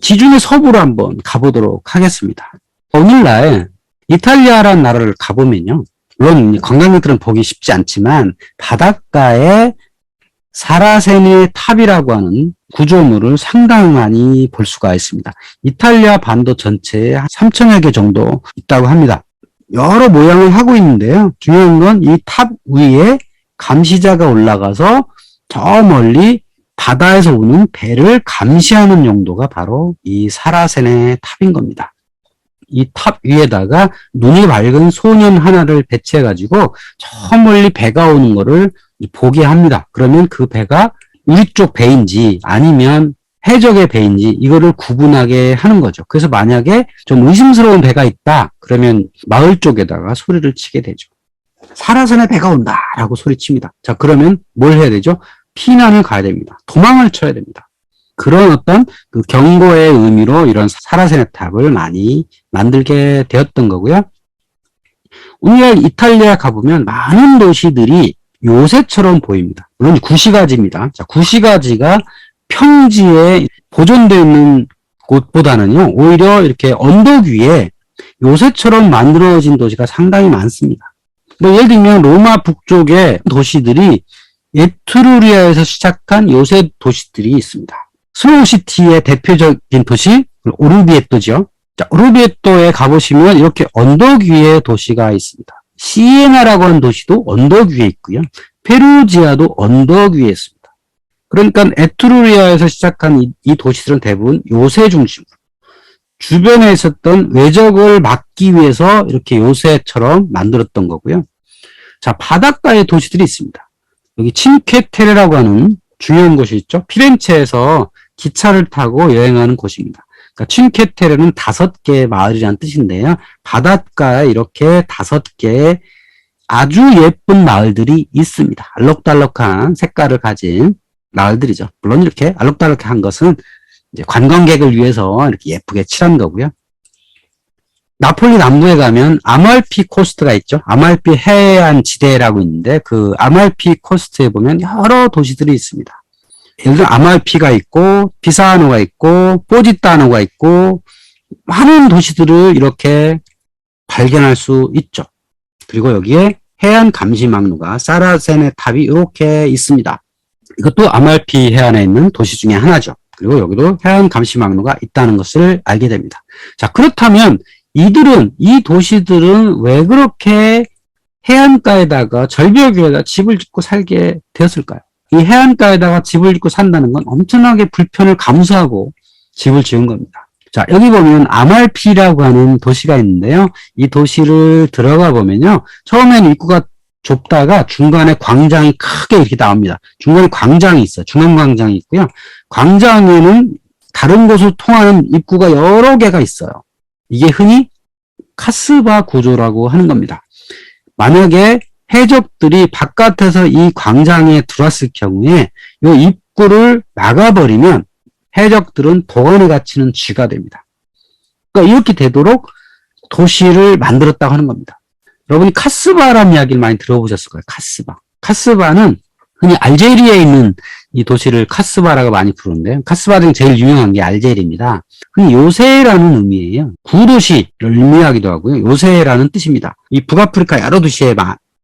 지중해 서부로 한번 가보도록 하겠습니다. 오늘날 이탈리아라는 나라를 가보면요. 물론 관광객들은 보기 쉽지 않지만 바닷가에 사라세네 탑이라고 하는 구조물을 상당히 많이 볼 수가 있습니다. 이탈리아 반도 전체에 한 3천여 개 정도 있다고 합니다. 여러 모양을 하고 있는데요. 중요한 건 이 탑 위에 감시자가 올라가서 저 멀리 바다에서 오는 배를 감시하는 용도가 바로 이 사라세네 탑인 겁니다. 이 탑 위에다가 눈이 밝은 소년 하나를 배치해가지고 저 멀리 배가 오는 거를 보게 합니다. 그러면 그 배가 우리 쪽 배인지 아니면 해적의 배인지 이거를 구분하게 하는 거죠. 그래서 만약에 좀 의심스러운 배가 있다 그러면 마을 쪽에다가 소리를 치게 되죠. 사라세네 배가 온다 라고 소리칩니다. 자, 그러면 뭘 해야 되죠? 피난을 가야 됩니다. 도망을 쳐야 됩니다. 그런 어떤 그 경고의 의미로 이런 사라세네 탑을 많이 만들게 되었던 거고요. 오늘 이탈리아 가보면 많은 도시들이 요새처럼 보입니다. 물론 구시가지입니다. 자, 구시가지가 평지에 보존되어 있는 곳보다는요, 오히려 이렇게 언덕 위에 요새처럼 만들어진 도시가 상당히 많습니다. 뭐 예를 들면 로마 북쪽의 도시들이 에트루리아에서 시작한 요새 도시들이 있습니다. 스노우시티의 대표적인 도시 오르비에토죠. 자, 오르비에토에 가보시면 이렇게 언덕 위에 도시가 있습니다. 시에나라고 하는 도시도 언덕 위에 있고요. 페루지아도 언덕 위에 있습니다. 그러니까 에트루리아에서 시작한 이 도시들은 대부분 요새 중심으로 주변에 있었던 외적을 막기 위해서 이렇게 요새처럼 만들었던 거고요. 자, 바닷가에 도시들이 있습니다. 여기 친퀘테레라고 하는 중요한 곳이 있죠. 피렌체에서 기차를 타고 여행하는 곳입니다. 그러니까 친퀘테레는 5개의 마을이라는 뜻인데요. 바닷가에 이렇게 5개의 아주 예쁜 마을들이 있습니다. 알록달록한 색깔을 가진 마을들이죠. 물론 이렇게 알록달록한 것은 이제 관광객을 위해서 이렇게 예쁘게 칠한 거고요. 나폴리 남부에 가면 아말피 코스트가 있죠. 아말피 해안 지대라고 있는데 그 아말피 코스트에 보면 여러 도시들이 있습니다. 예를 들어 아말피가 있고 피사노가 있고 포지타노가 있고 많은 도시들을 이렇게 발견할 수 있죠. 그리고 여기에 해안 감시망루가 사라세네 탑이 이렇게 있습니다. 이것도 아말피 해안에 있는 도시 중에 하나죠. 그리고 여기도 해안 감시망루가 있다는 것을 알게 됩니다. 자, 그렇다면 이 도시들은 왜 그렇게 해안가에다가 절벽 위에다 집을 짓고 살게 되었을까요? 이 해안가에다가 집을 짓고 산다는 건 엄청나게 불편을 감수하고 집을 지은 겁니다. 자, 여기 보면 아말피라고 하는 도시가 있는데요. 이 도시를 들어가 보면요. 처음에는 입구가 좁다가 중간에 광장이 크게 이렇게 나옵니다. 중간에 광장이 있어요. 중앙광장이 있고요. 광장에는 다른 곳으로 통하는 입구가 여러 개가 있어요. 이게 흔히 카스바 구조라고 하는 겁니다. 만약에 해적들이 바깥에서 이 광장에 들어왔을 경우에 이 입구를 막아버리면 해적들은 도관에 갇히는 쥐가 됩니다. 그러니까 이렇게 되도록 도시를 만들었다고 하는 겁니다. 여러분이 카스바라는 이야기를 많이 들어보셨을 거예요. 카스바. 카스바는 흔히 알제리에 있는 이 도시를 카스바라고 많이 부르는데요. 카스바 중 제일 유명한 게 알제리입니다. 흔히 요새라는 의미예요. 구도시를 의미하기도 하고요. 요새라는 뜻입니다. 이 북아프리카 여러 도시에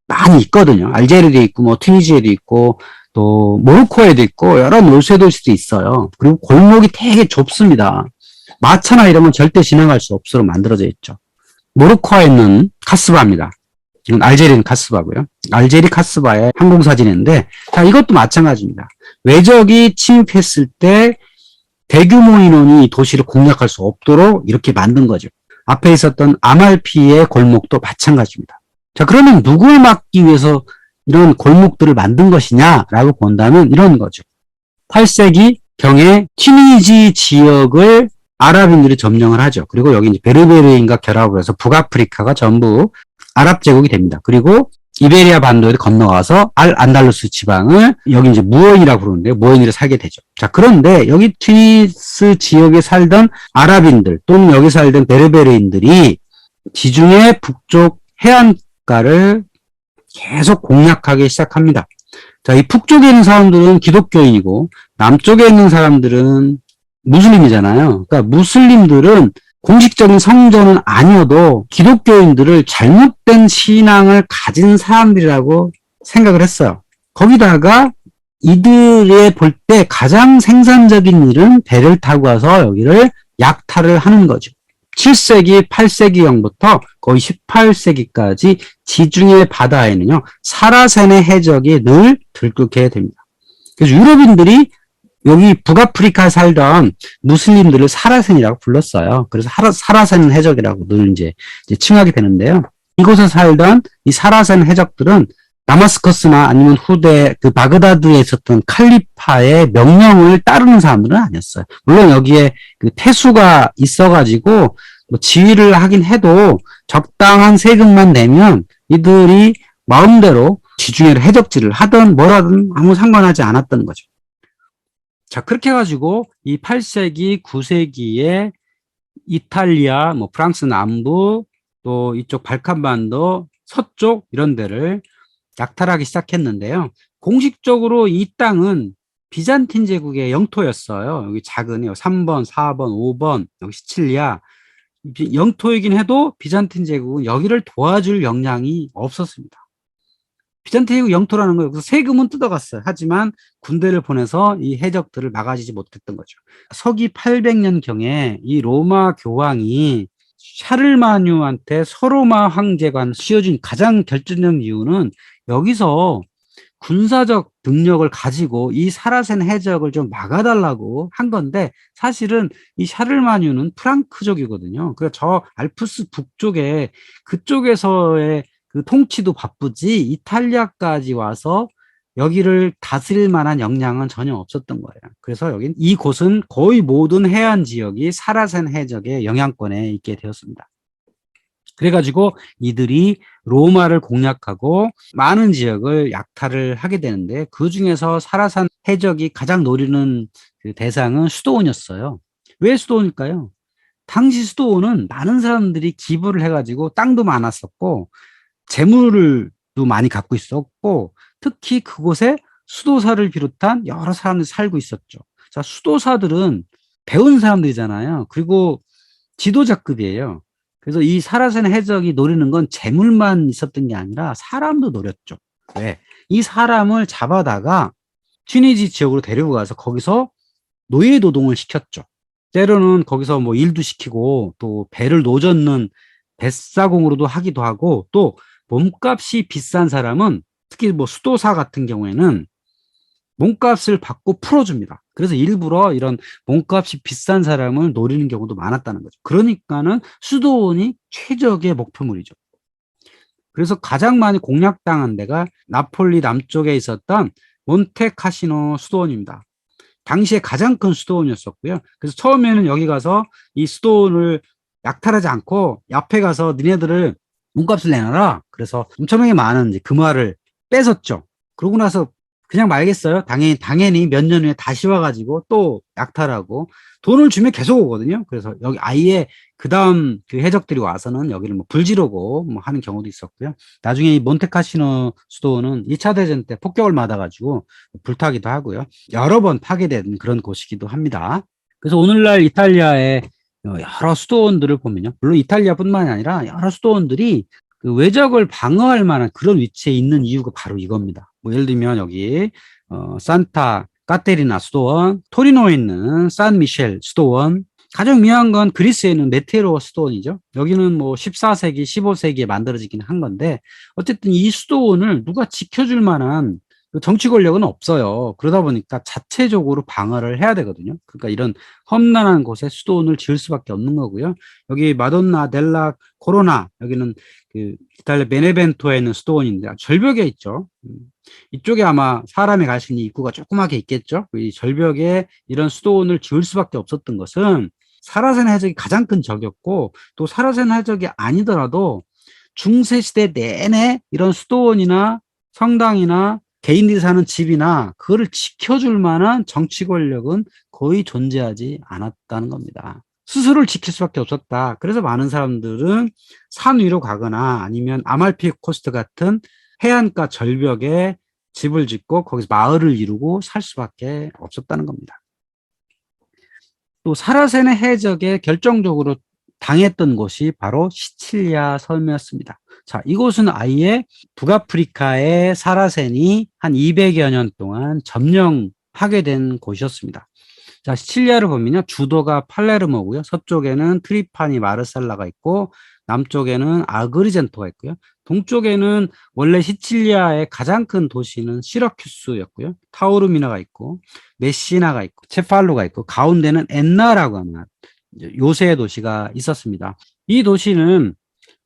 많이 있거든요. 알제리도 있고, 뭐, 튀니지에도 있고, 또, 모로코에도 있고, 여러 요새 도시도 있어요. 그리고 골목이 되게 좁습니다. 마차나 이런 건 절대 지나갈 수 없도록 만들어져 있죠. 모로코에 있는 카스바입니다. 이건 알제리는 카스바고요. 알제리 카스바의 항공사진인데, 자, 이것도 마찬가지입니다. 외적이 침입했을 때 대규모 인원이 이 도시를 공략할 수 없도록 이렇게 만든 거죠. 앞에 있었던 아말피의 골목도 마찬가지입니다. 자, 그러면 누굴 막기 위해서 이런 골목들을 만든 것이냐라고 본다면 이런 거죠. 8세기 경에 튀니지 지역을 아랍인들이 점령을 하죠. 그리고 여기 이제 베르베르인과 결합을 해서 북아프리카가 전부 아랍 제국이 됩니다. 그리고 이베리아 반도에 건너가서 안달루스 지방을 여기 이제 무어인이라고 부르는데요. 무어인으로 살게 되죠. 자, 그런데 여기 튀니스 지역에 살던 아랍인들 또는 여기 살던 베르베르인들이 지중해 북쪽 해안가를 계속 공략하기 시작합니다. 자, 이 북쪽에 있는 사람들은 기독교인이고 남쪽에 있는 사람들은 무슬림이잖아요. 그러니까 무슬림들은 공식적인 성전은 아니어도 기독교인들을 잘못된 신앙을 가진 사람들이라고 생각을 했어요. 거기다가 이들의 볼 때 가장 생산적인 일은 배를 타고 와서 여기를 약탈을 하는 거죠. 7세기, 8세기경부터 거의 18세기까지 지중해 바다에는요, 사라센의 해적이 늘 들끓게 됩니다. 그래서 유럽인들이 여기 북아프리카에 살던 무슬림들을 사라센이라고 불렀어요. 그래서 사라센 해적이라고 늘 이제 칭하게 되는데요. 이곳에 살던 이 사라센 해적들은 다마스커스나 아니면 후대 그 바그다드에 있었던 칼리파의 명령을 따르는 사람들은 아니었어요. 물론 여기에 그 태수가 있어가지고 뭐 지휘를 하긴 해도 적당한 세금만 내면 이들이 마음대로 지중해를 해적질을 하든 뭐라든 아무 상관하지 않았던 거죠. 자, 그렇게 해가지고 이 8세기, 9세기에 이탈리아, 뭐 프랑스 남부, 또 이쪽 발칸반도 서쪽 이런 데를 약탈하기 시작했는데요. 공식적으로 이 땅은 비잔틴 제국의 영토였어요. 여기 작은 3번, 4번, 5번, 여기 시칠리아. 영토이긴 해도 비잔틴 제국은 여기를 도와줄 역량이 없었습니다. 비잔틴 제국 영토라는 거예요. 그래서 세금은 뜯어갔어요. 하지만 군대를 보내서 이 해적들을 막아주지 못했던 거죠. 서기 800년경에 이 로마 교황이 샤를마뉴한테 서로마 황제관 씌워준 가장 결정적인 이유는 여기서 군사적 능력을 가지고 이 사라센 해적을 좀 막아달라고 한 건데 사실은 이 샤를마뉴는 프랑크족이거든요. 그래서 저 알프스 북쪽에 그쪽에서의 그 통치도 바쁘지 이탈리아까지 와서 여기를 다스릴 만한 역량은 전혀 없었던 거예요. 그래서 여긴 이곳은 거의 모든 해안 지역이 사라센 해적의 영향권에 있게 되었습니다. 그래가지고 이들이 로마를 공략하고 많은 지역을 약탈을 하게 되는데 그 중에서 사라산 해적이 가장 노리는 그 대상은 수도원이었어요. 왜 수도원일까요? 당시 수도원은 많은 사람들이 기부를 해가지고 땅도 많았었고 재물도 많이 갖고 있었고 특히 그곳에 수도사를 비롯한 여러 사람들이 살고 있었죠. 자, 수도사들은 배운 사람들이잖아요. 그리고 지도자급이에요. 그래서 이 사라센 해적이 노리는 건 재물만 있었던 게 아니라 사람도 노렸죠. 왜? 이 사람을 잡아다가 튀니지 지역으로 데리고 가서 거기서 노예 노동을 시켰죠. 때로는 거기서 뭐 일도 시키고 또 배를 노젓는 뱃사공으로도 하기도 하고 또 몸값이 비싼 사람은 특히 뭐 수도사 같은 경우에는 몸값을 받고 풀어줍니다. 그래서 일부러 이런 몸값이 비싼 사람을 노리는 경우도 많았다는 거죠. 그러니까는 수도원이 최적의 목표물이죠. 그래서 가장 많이 공략당한 데가 나폴리 남쪽에 있었던 몬테카시노 수도원입니다. 당시에 가장 큰 수도원이었었고요. 그래서 처음에는 여기 가서 이 수도원을 약탈하지 않고 옆에 가서 니네들을 몸값을 내놔라. 그래서 엄청나게 많은 이제 금화를 뺏었죠. 그러고 나서 그냥 말겠어요. 당연히 몇 년 후에 다시 와가지고 또 약탈하고 돈을 주면 계속 오거든요. 그래서 여기 아예 그 다음 그 해적들이 와서는 여기를 뭐 불지르고 뭐 하는 경우도 있었고요. 나중에 이 몬테카시노 수도는 2차 대전 때 폭격을 맞아가지고 불타기도 하고요. 여러 번 파괴된 그런 곳이기도 합니다. 그래서 오늘날 이탈리아의 여러 수도원들을 보면요. 물론 이탈리아뿐만이 아니라 여러 수도원들이 그 외적을 방어할 만한 그런 위치에 있는 이유가 바로 이겁니다. 뭐 예를 들면 여기 산타 카테리나 수도원, 토리노에 있는 산 미셸 수도원, 가장 유명한 건 그리스에 있는 메테로 수도원이죠. 여기는 뭐 14세기, 15세기에 만들어지긴 한 건데 어쨌든 이 수도원을 누가 지켜줄 만한 정치 권력은 없어요. 그러다 보니까 자체적으로 방어를 해야 되거든요. 그러니까 이런 험난한 곳에 수도원을 지을 수밖에 없는 거고요. 여기 마돈나 델라 코로나, 여기는 그 이탈리아 베네벤토에 있는 수도원인데 절벽에 있죠. 이쪽에 아마 사람이 갈 수 있는 입구가 조그맣게 있겠죠. 이 절벽에 이런 수도원을 지을 수밖에 없었던 것은 사라센 해적이 가장 큰 적이었고 또 사라센 해적이 아니더라도 중세시대 내내 이런 수도원이나 성당이나 개인들이 사는 집이나 그거를 지켜줄 만한 정치 권력은 거의 존재하지 않았다는 겁니다. 스스로를 지킬 수밖에 없었다. 그래서 많은 사람들은 산 위로 가거나 아니면 아말피 코스트 같은 해안가 절벽에 집을 짓고 거기서 마을을 이루고 살 수밖에 없었다는 겁니다. 또 사라센의 해적에 결정적으로 당했던 곳이 바로 시칠리아 섬이었습니다. 자, 이곳은 아예 북아프리카의 사라센이 한 200여 년 동안 점령하게 된 곳이었습니다. 자, 시칠리아를 보면요. 주도가 팔레르모고요. 서쪽에는 트리파니 마르살라가 있고 남쪽에는 아그리젠토가 있고요. 동쪽에는 원래 시칠리아의 가장 큰 도시는 시라큐스였고요. 타우르미나가 있고 메시나가 있고 체팔로가 있고 가운데는 엔나라고 하는 요새의 도시가 있었습니다. 이 도시는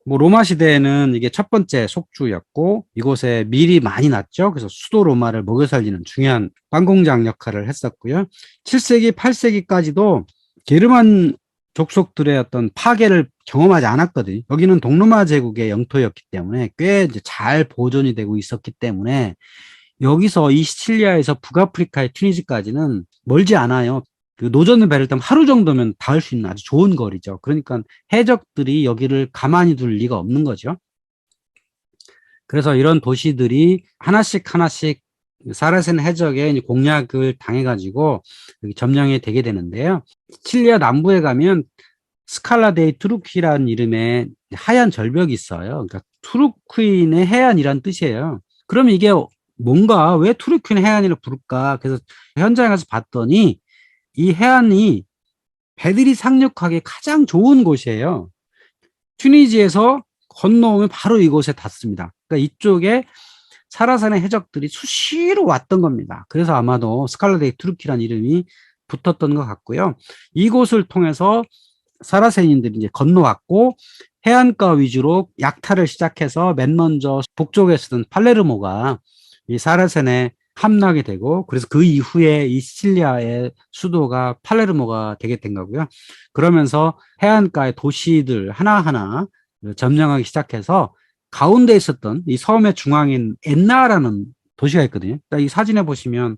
뭐 로마 시대에는 이게 첫 번째 속주였고 이곳에 밀이 많이 났죠. 그래서 수도 로마를 먹여 살리는 중요한 관공장 역할을 했었고요. 7세기, 8세기까지도 게르만 족속들의 어떤 파괴를 경험하지 않았거든요. 여기는 동로마 제국의 영토였기 때문에 꽤 이제 잘 보존이 되고 있었기 때문에 여기서 이 시칠리아에서 북아프리카의 튀니지까지는 멀지 않아요. 그 노저는 배를 타면 하루 정도면 닿을 수 있는 아주 좋은 거리죠. 그러니까 해적들이 여기를 가만히 둘 리가 없는 거죠. 그래서 이런 도시들이 하나씩 하나씩 사라센 해적에 공략을 당해가지고 여기 점령이 되게 되는데요. 시칠리아 남부에 가면 스칼라 데이 투르키라는 이름의 하얀 절벽이 있어요. 그러니까 투르크인의 해안이란 뜻이에요. 그럼 이게 뭔가 왜 투르크인 해안이라 부를까? 그래서 현장에 가서 봤더니 이 해안이 배들이 상륙하기 가장 좋은 곳이에요. 튀니지에서 건너오면 바로 이곳에 닿습니다. 그러니까 이쪽에 사라산의 해적들이 수시로 왔던 겁니다. 그래서 아마도 스칼라데이 투르키라는 이름이 붙었던 것 같고요. 이곳을 통해서 사라센인들이 이제 건너왔고 해안가 위주로 약탈을 시작해서 맨 먼저 북쪽에 쓰던 팔레르모가 이 사라센에 함락이 되고 그래서 그 이후에 이 시칠리아의 수도가 팔레르모가 되게 된 거고요. 그러면서 해안가의 도시들 하나하나 점령하기 시작해서 가운데 있었던 이 섬의 중앙인 엔나라는 도시가 있거든요. 이 사진에 보시면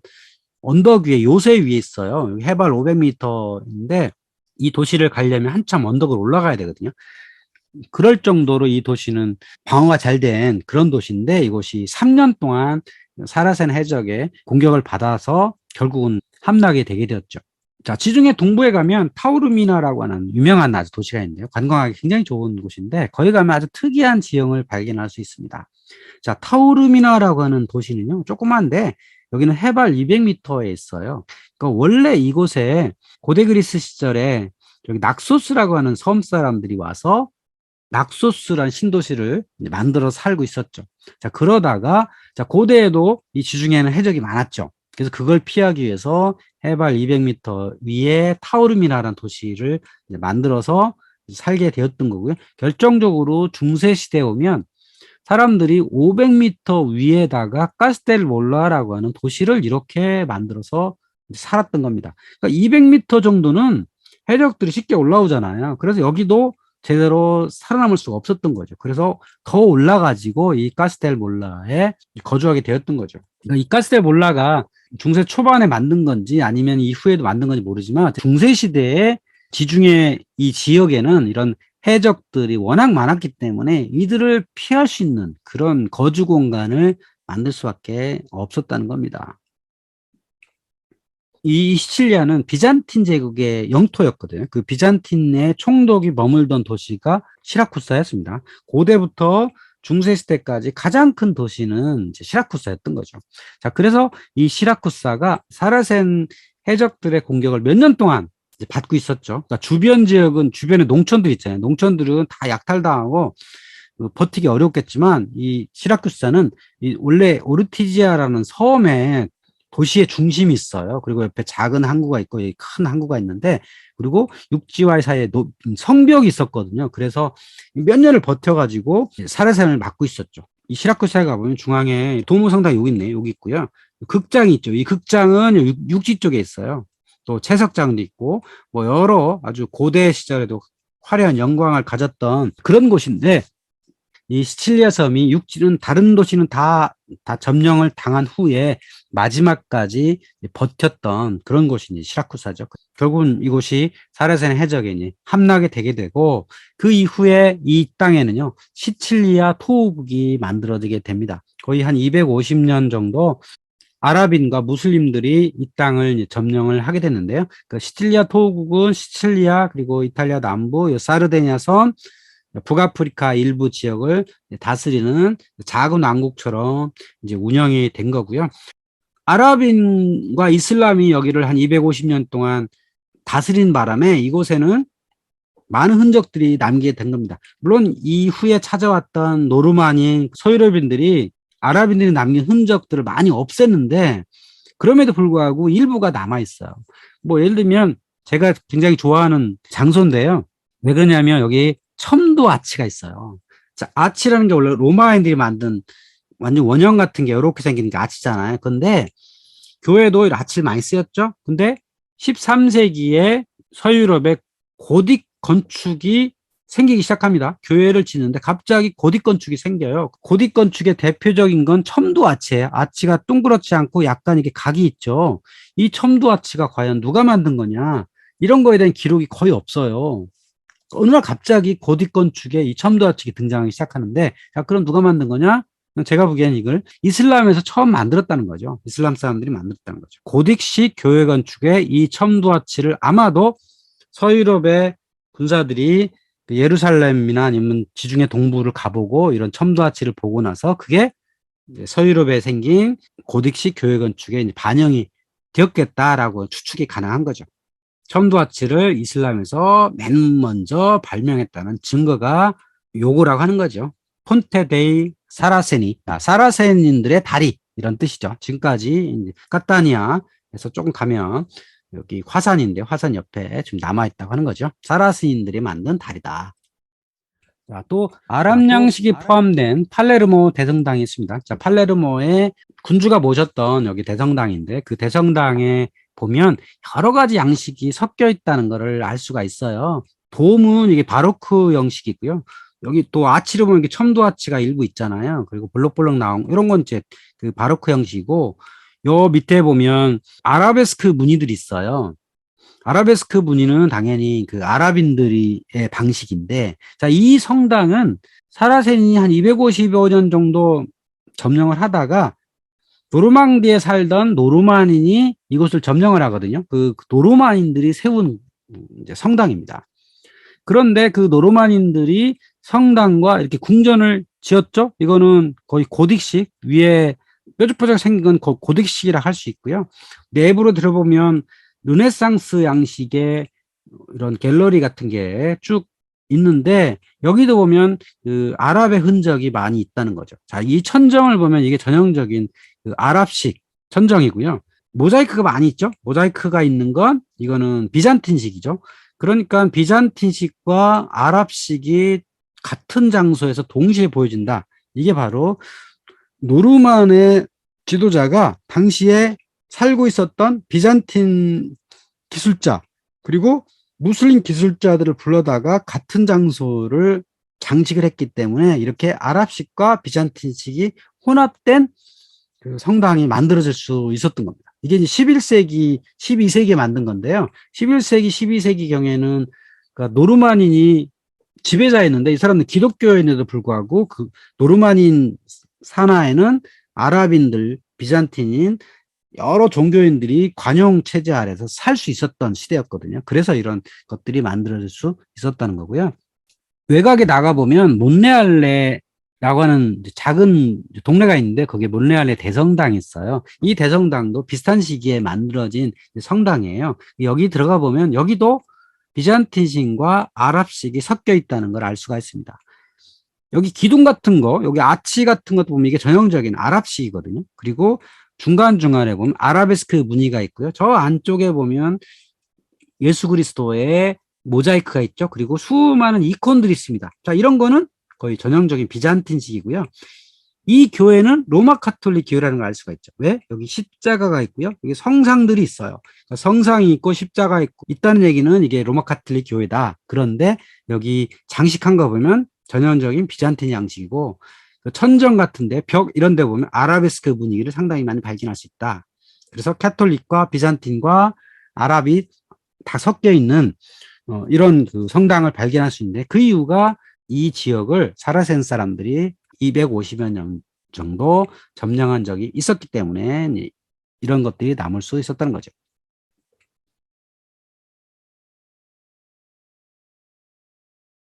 언덕 위에 요새 위에 있어요. 해발 500m인데 이 도시를 가려면 한참 언덕을 올라가야 되거든요. 그럴 정도로 이 도시는 방어가 잘 된 그런 도시인데 이곳이 3년 동안 사라센 해적의 공격을 받아서 결국은 함락이 되게 되었죠. 자, 지중해 동부에 가면 타우르미나라고 하는 유명한 아주 도시가 있는데요. 관광하기 굉장히 좋은 곳인데 거기 가면 아주 특이한 지형을 발견할 수 있습니다. 자, 타우르미나라고 하는 도시는요, 조그만데 여기는 해발 200m에 있어요. 그러니까 원래 이곳에 고대 그리스 시절에 여기 낙소스라고 하는 섬 사람들이 와서 낙소스라는 신도시를 만들어 살고 있었죠. 자, 그러다가 자, 고대에도 이 지중해에는 해적이 많았죠. 그래서 그걸 피하기 위해서 해발 200m 위에 타우르미나라는 도시를 만들어서 살게 되었던 거고요. 결정적으로 중세 시대에 오면 사람들이 500m 위에다가 카스텔몰라라고 하는 도시를 이렇게 만들어서 살았던 겁니다. 그러니까 200m 정도는 해적들이 쉽게 올라오잖아요. 그래서 여기도 제대로 살아남을 수가 없었던 거죠. 그래서 더 올라가지고 이 카스텔몰라에 거주하게 되었던 거죠. 그러니까 이 카스텔몰라가 중세 초반에 만든 건지 아니면 이후에도 만든 건지 모르지만 중세 시대에 지중해 이 지역에는 이런 해적들이 워낙 많았기 때문에 이들을 피할 수 있는 그런 거주 공간을 만들 수밖에 없었다는 겁니다. 이 시칠리아는 비잔틴 제국의 영토였거든요. 그 비잔틴의 총독이 머물던 도시가 시라쿠사였습니다. 고대부터 중세 시대까지 가장 큰 도시는 이제 시라쿠사였던 거죠. 자, 그래서 이 시라쿠사가 사라센 해적들의 공격을 몇 년 동안 이제 받고 있었죠. 그러니까 주변 지역은 주변에 농촌들 있잖아요. 농촌들은 다 약탈당하고 버티기 어렵겠지만 이 시라쿠사는 이 원래 오르티지아라는 섬에 도시의 중심이 있어요. 그리고 옆에 작은 항구가 있고 큰 항구가 있는데 그리고 육지와의 사이에 성벽이 있었거든요. 그래서 몇 년을 버텨가지고 사라센을 막고 있었죠. 이 시라쿠사에 가보면 중앙에 도무성당 여기 있네요. 여기 있고요. 극장이 있죠. 이 극장은 육지 쪽에 있어요. 또 채석장도 있고 뭐 여러 아주 고대 시절에도 화려한 영광을 가졌던 그런 곳인데 이 시칠리아 섬이 육지는 다른 도시는 다 점령을 당한 후에 마지막까지 버텼던 그런 곳이 이제 시라쿠사죠. 결국은 이곳이 사라센 해적에 이제 함락이 되게 되고 그 이후에 이 땅에는요 시칠리아 토호국이 만들어지게 됩니다. 거의 한 250년 정도 아랍인과 무슬림들이 이 땅을 이제 점령을 하게 됐는데요. 그 시칠리아 토호국은 시칠리아 그리고 이탈리아 남부 사르데니아 섬 북아프리카 일부 지역을 다스리는 작은 왕국처럼 이제 운영이 된 거고요. 아랍인과 이슬람이 여기를 한 250년 동안 다스린 바람에 이곳에는 많은 흔적들이 남게 된 겁니다. 물론 이후에 찾아왔던 노르마니 서유럽인들이 아랍인들이 남긴 흔적들을 많이 없앴는데 그럼에도 불구하고 일부가 남아 있어요. 뭐 예를 들면 제가 굉장히 좋아하는 장소인데요. 왜 그러냐면 여기 첨도 아치가 있어요. 자, 아치라는 게 원래 로마인들이 만든 완전 원형 같은 게 이렇게 생긴 게 아치잖아요. 근데 교회도 아치를 많이 쓰였죠. 근데 13세기에 서유럽의 고딕 건축이 생기기 시작합니다. 교회를 짓는데 갑자기 고딕 건축이 생겨요. 고딕 건축의 대표적인 건 첨도 아치예요. 아치가 둥그렇지 않고 약간 이게 각이 있죠. 이 첨도 아치가 과연 누가 만든 거냐? 이런 거에 대한 기록이 거의 없어요. 어느 날 갑자기 고딕 건축에 이 첨도 아치가 등장하기 시작하는데, 자, 그럼 누가 만든 거냐? 제가 보기엔 이걸 이슬람에서 처음 만들었다는 거죠. 이슬람 사람들이 만들었다는 거죠. 고딕식 교회 건축에 이 첨도 아치를 아마도 서유럽의 군사들이 예루살렘이나 아니면 지중해 동부를 가보고 이런 첨도 아치를 보고 나서 그게 서유럽에 생긴 고딕식 교회 건축에 반영이 되었겠다라고 추측이 가능한 거죠. 첨도 아치를 이슬람에서 맨 먼저 발명했다는 증거가 요거라고 하는 거죠. 폰테 데이 사라세니, 사라세닌들의 다리 이런 뜻이죠. 지금까지 카타니아에서 조금 가면 여기 화산인데 화산 옆에 좀 남아있다고 하는 거죠. 사라세닌들이 만든 다리다. 자, 또 아랍 양식이 포함된 팔레르모 대성당이 있습니다. 자, 팔레르모에 군주가 모셨던 여기 대성당인데 그 대성당에 보면 여러 가지 양식이 섞여 있다는 것을 알 수가 있어요. 돔은 이게 바로크 형식이고요. 여기 또 아치를 보면 이게 첨도 아치가 일부 있잖아요. 그리고 볼록볼록 나온 이런 건 이제 그 바로크 형식이고 요 밑에 보면 아라베스크 무늬들이 있어요. 아라베스크 무늬는 당연히 그 아랍인들의 방식인데, 자, 이 성당은 사라센이 한 255년 정도 점령을 하다가 노르망디에 살던 노르만인이 이곳을 점령을 하거든요. 그 노르만인들이 세운 이제 성당입니다. 그런데 그 노르만인들이 성당과 이렇게 궁전을 지었죠. 이거는 거의 고딕식 위에 뾰족뾰족 생긴 건 고딕식이라 할 수 있고요. 내부로 들어보면 르네상스 양식의 이런 갤러리 같은 게 쭉 있는데 여기도 보면 그 아랍의 흔적이 많이 있다는 거죠. 자, 이 천정을 보면 이게 전형적인 그 아랍식 천정이고요. 모자이크가 많이 있죠. 모자이크가 있는 건 이거는 비잔틴식이죠. 그러니까 비잔틴식과 아랍식이 같은 장소에서 동시에 보여진다. 이게 바로 노르만의 지도자가 당시에 살고 있었던 비잔틴 기술자 그리고 무슬림 기술자들을 불러다가 같은 장소를 장식을 했기 때문에 이렇게 아랍식과 비잔틴식이 혼합된 그 성당이 만들어질 수 있었던 겁니다. 이게 이제 11세기, 12세기에 만든 건데요. 11세기, 12세기 경에는 그러니까 노르만인이 지배자였는데 이 사람은 기독교인에도 불구하고 그 노르만인 산하에는 아랍인들, 비잔틴인 여러 종교인들이 관용 체제 아래서 살 수 있었던 시대였거든요. 그래서 이런 것들이 만들어질 수 있었다는 거고요. 외곽에 나가보면 몬레알레라고 하는 작은 동네가 있는데 거기에 몬레알레 대성당이 있어요. 이 대성당도 비슷한 시기에 만들어진 성당이에요. 여기 들어가 보면 여기도 비잔틴식과 아랍식이 섞여 있다는 걸 알 수가 있습니다. 여기 기둥 같은 거, 여기 아치 같은 것도 보면 이게 전형적인 아랍식이거든요. 그리고 중간중간에 보면 아라베스크 무늬가 있고요. 저 안쪽에 보면 예수 그리스도의 모자이크가 있죠. 그리고 수많은 이콘들이 있습니다. 자, 이런 거는 거의 전형적인 비잔틴식이고요. 이 교회는 로마 카톨릭 교회라는 걸 알 수가 있죠. 왜? 여기 십자가가 있고요. 여기 성상들이 있어요. 그러니까 성상이 있고 십자가 있고 있다는 얘기는 이게 로마 카톨릭 교회다. 그런데 여기 장식한 거 보면 전형적인 비잔틴 양식이고 천정 같은데 벽 이런 데 보면 아라베스크 분위기를 상당히 많이 발견할 수 있다. 그래서 카톨릭과 비잔틴과 아랍이 다 섞여 있는 이런 그 성당을 발견할 수 있는데 그 이유가 이 지역을 사라센 사람들이 250여 년 정도 점령한 적이 있었기 때문에 이런 것들이 남을 수 있었다는 거죠.